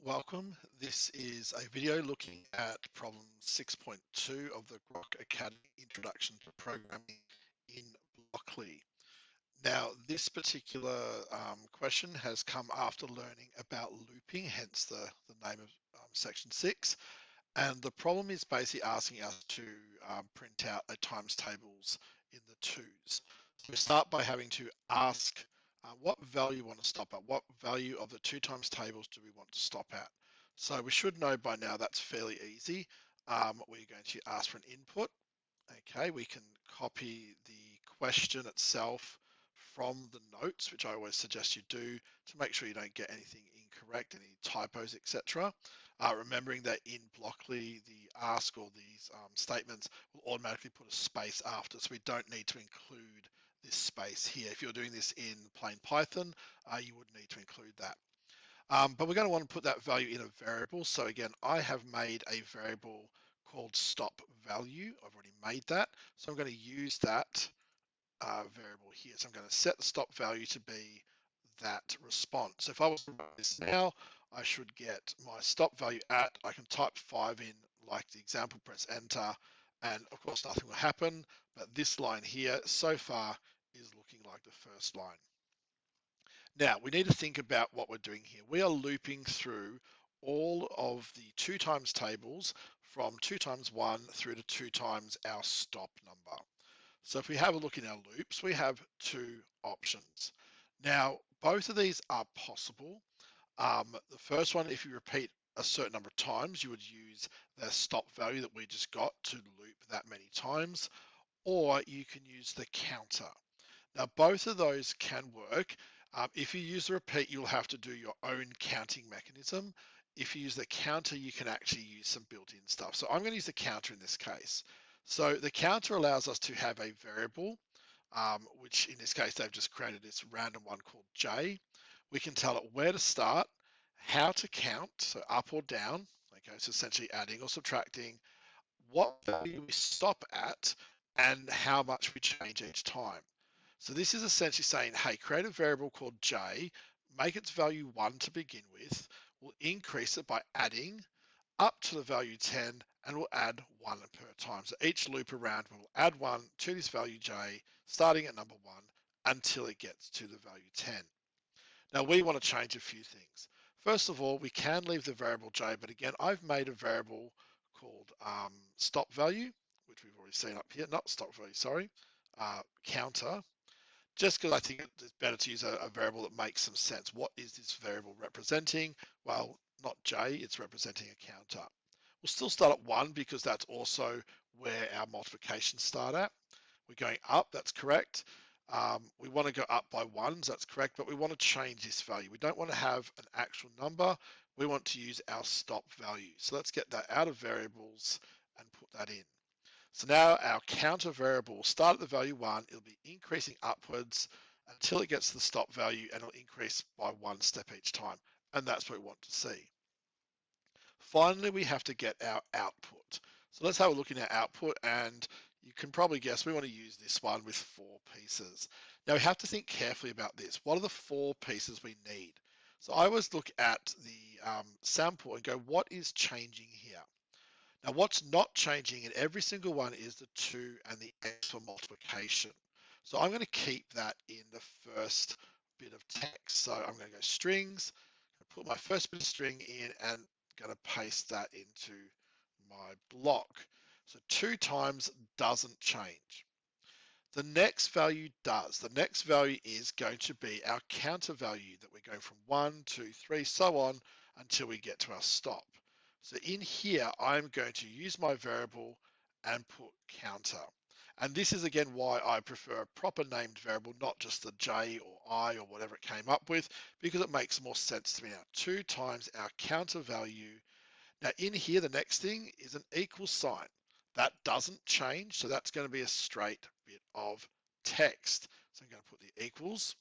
Welcome. This is a video looking at problem 6.2 of the Grok Academy Introduction to Programming in Blockly. Now, this particular question has come after learning about looping, hence the name of section 6. And the problem is basically asking us to print out a times tables in the twos. So we start by having to ask what value we want to stop at. What value of the two times tables do we want to stop at? So we should know by now that's fairly easy. We're going to ask for an input. Okay, we can copy the question itself from the notes, which I always suggest you do to make sure you don't get anything incorrect, any typos, etc. Remembering that in Blockly, the ask or these statements will automatically put a space after, so we don't need to include this space here. If you're doing this in plain Python, you would need to include that. But we're going to want to put that value in a variable. So again, I have made a variable called stop value. I've already made that. So I'm going to use that variable here. So I'm going to set the stop value to be that response. So if I was to run this now, I should get my stop value at, I can type 5 in like the example, press enter, and of course nothing will happen. But this line here so far is looking like the first line. Now, we need to think about what we're doing here. We are looping through all of the 2 times tables from 2 times 1 through to 2 times our stop number. So if we have a look in our loops, we have 2 options. Now, both of these are possible. The first one, if you repeat a certain number of times, you would use the stop value that we just got to loop that many times, or you can use the counter. Now, both of those can work. If you use the repeat, you'll have to do your own counting mechanism. If you use the counter, you can actually use some built-in stuff. So I'm going to use the counter in this case. So the counter allows us to have a variable, which in this case, they've just created this random one called J. We can tell it where to start, how to count, so up or down, okay, so essentially adding or subtracting, what value we stop at, and how much we change each time. So this is essentially saying, hey, create a variable called J, make its value 1 to begin with, we'll increase it by adding up to the value 10, and we'll add 1 per time. So each loop around, we'll add 1 to this value J, starting at number 1, until it gets to the value 10. Now we want to change a few things. First of all, we can leave the variable J, but again, I've made a variable called stop value, which we've already seen up here, not stop value, sorry, counter, just because I think it's better to use a variable that makes some sense. What is this variable representing? Well, not J, it's representing a counter. We'll still start at 1 because that's also where our multiplications start at. We're going up, that's correct. We want to go up by 1, so that's correct, but we want to change this value. We don't want to have an actual number. We want to use our stop value. So let's get that out of variables and put that in. So now our counter variable will start at the value 1, it'll be increasing upwards until it gets to the stop value, and it'll increase by 1 step each time. And that's what we want to see. Finally, we have to get our output. So let's have a look in our output, and you can probably guess we want to use this one with 4 pieces. Now we have to think carefully about this. What are the 4 pieces we need? So I always look at the sample and go, what is changing here? Now what's not changing in every single one is the 2 and the X for multiplication. So I'm going to keep that in the first bit of text. So I'm going to go strings, put my first bit of string in, and going to paste that into my block. So 2 times doesn't change. The next value does. The next value is going to be our counter value that we're going from 1, 2, 3, so on until we get to our stop. So in here, I'm going to use my variable and put counter. And this is again why I prefer a proper named variable, not just the J or I or whatever it came up with, because it makes more sense to me now. 2 times our counter value. Now in here, the next thing is an equal sign. That doesn't change, so that's going to be a straight bit of text. So I'm going to put the equals.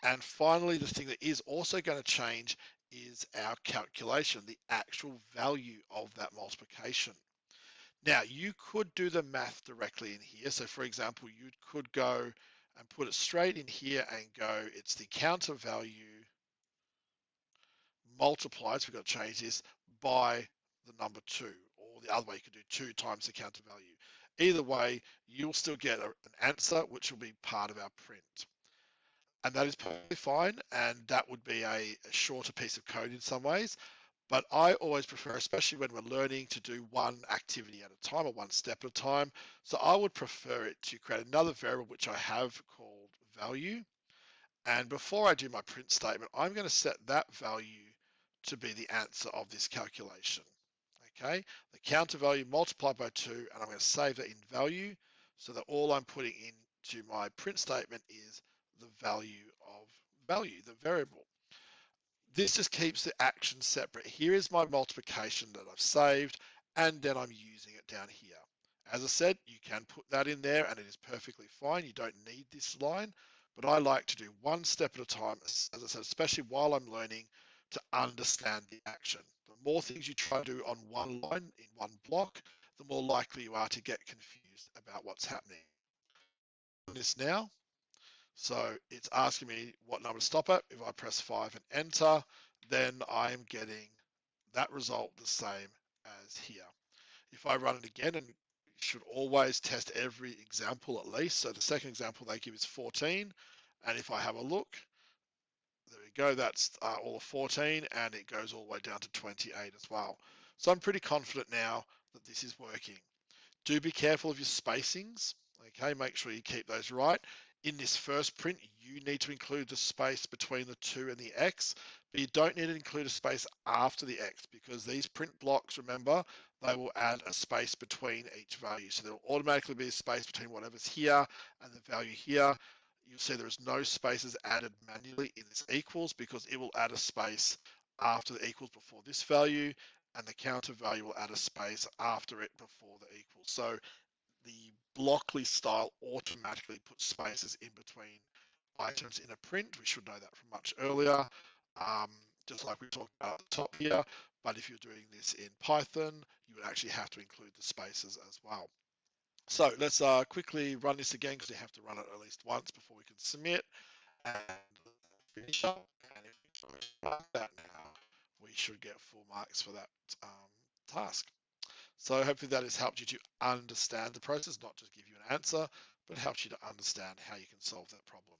And finally, the thing that is also going to change is our calculation, the actual value of that multiplication. Now, you could do the math directly in here. So for example, you could go and put it straight in here and go, it's the counter value multiplied, so we've got to change this, by the number 2, or the other way, you could do 2 times the counter value. Either way, you'll still get an answer, which will be part of our print. And that is perfectly fine, and that would be a shorter piece of code in some ways. But I always prefer, especially when we're learning, to do one activity at a time or one step at a time. So I would prefer it to create another variable, which I have called value. And before I do my print statement, I'm going to set that value to be the answer of this calculation. Okay, the counter value multiplied by 2, and I'm going to save that in value so that all I'm putting into my print statement is the value of value, the variable. This just keeps the action separate. Here is my multiplication that I've saved, and then I'm using it down here. As I said, you can put that in there and it is perfectly fine. You don't need this line, but I like to do one step at a time, as I said, especially while I'm learning, to understand the action. The more things you try to do on one line in one block, the more likely you are to get confused about what's happening. This now, so it's asking me what number to stop at. If I press 5 and enter, then I'm getting that result the same as here. If I run it again, and you should always test every example at least. So the second example they give is 14. And if I have a look, there we go, that's all of 14, and it goes all the way down to 28 as well. So I'm pretty confident now that this is working. Do be careful of your spacings, okay? Make sure you keep those right. In this first print, you need to include the space between the 2 and the X, but you don't need to include a space after the X, because these print blocks, remember, they will add a space between each value. So there will automatically be a space between whatever's here and the value here. You'll see there is no spaces added manually in this equals, because it will add a space after the equals before this value, and the counter value will add a space after it before the equals. So the Blockly style automatically puts spaces in between items in a print. We should know that from much earlier, just like we talked about at the top here. But if you're doing this in Python, you would actually have to include the spaces as well. So let's quickly run this again, because we have to run it at least once before we can submit. And finish up. And if we mark that now, we should get full marks for that task. So hopefully that has helped you to understand the process, not just give you an answer, but helps you to understand how you can solve that problem.